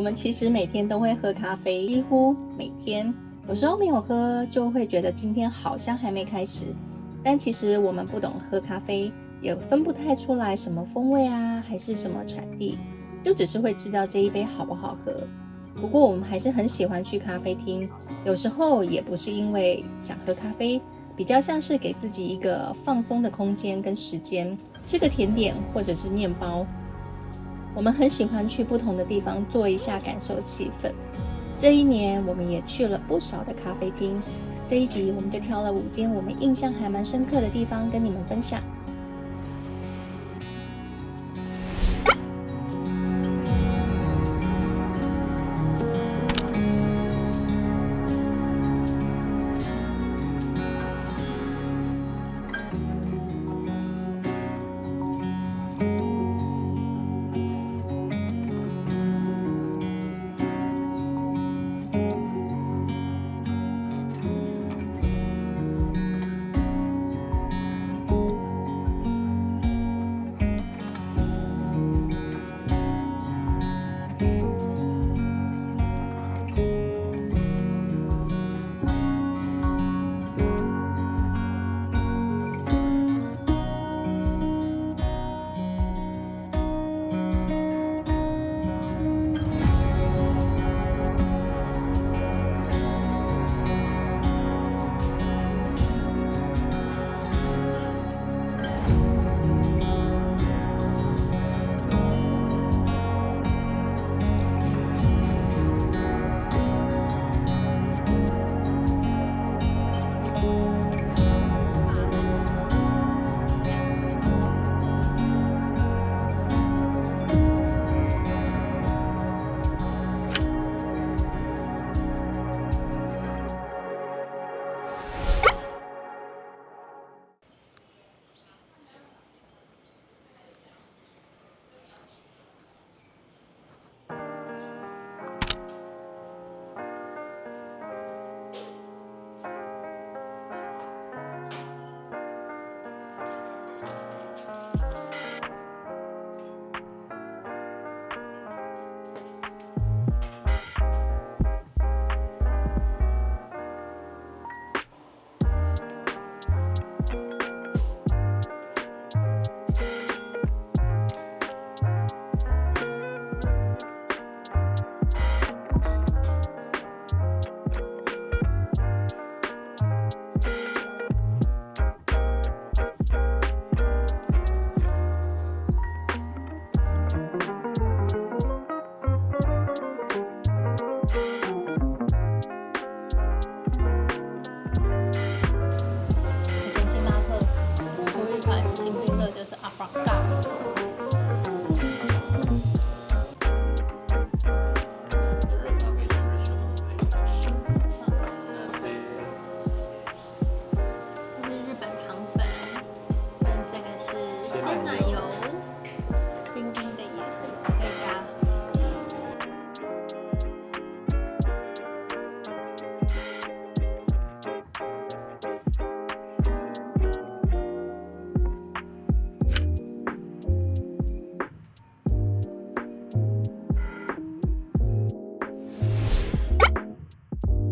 們其實每天都會喝咖啡，幾乎每天。有時候沒有喝，就會覺得今天好像還沒開始。但其實我們不懂喝咖啡，也分不太出來什麼風味啊，還是什麼產地，就只是會知道這一杯好不好喝。不過我們還是很喜歡去咖啡廳，有時候也不是因為想喝咖啡，比較像是給自己一個放鬆的空間跟時間，吃個甜點或者是麵包。我們很喜歡去不同的地方坐一下，感受氣氛。這一年我們也去了不少的咖啡廳，這一集我們就挑了5間我們印象還蠻深刻的地方跟你們分享。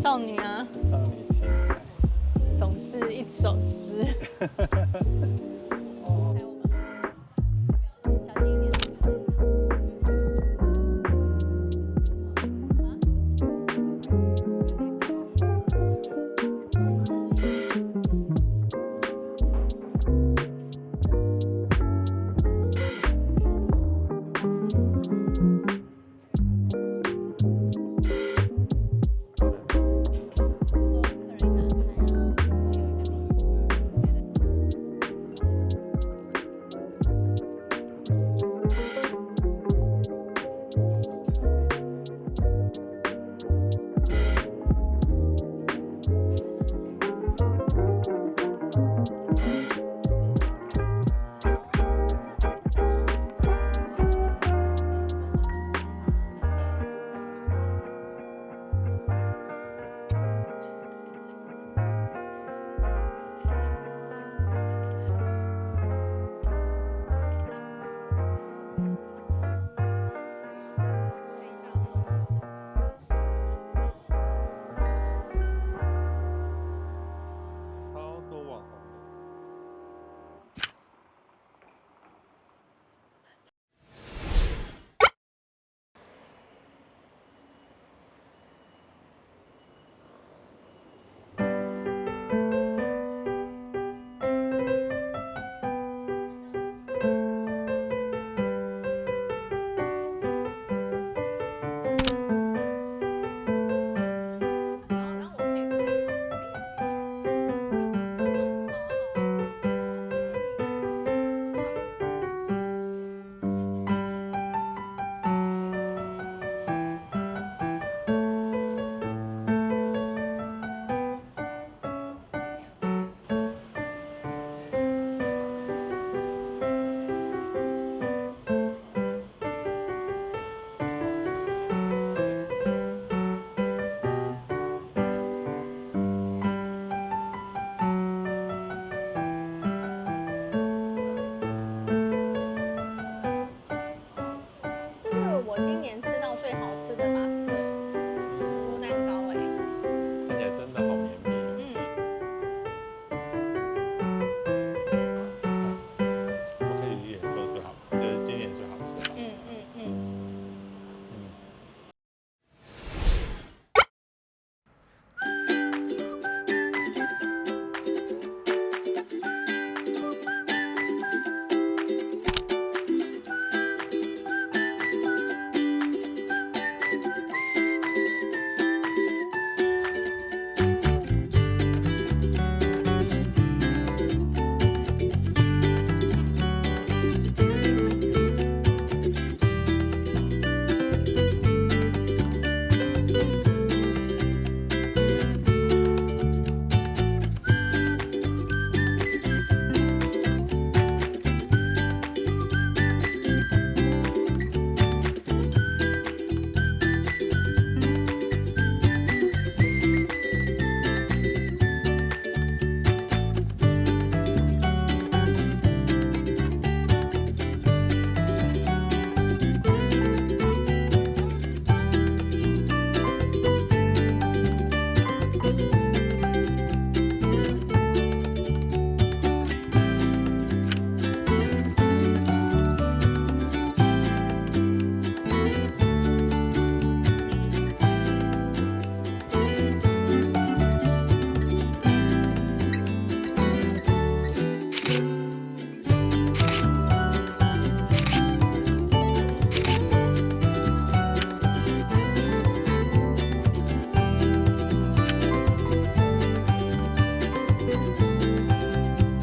少女啊，少女情怀，总是一首诗。小心一点。真的。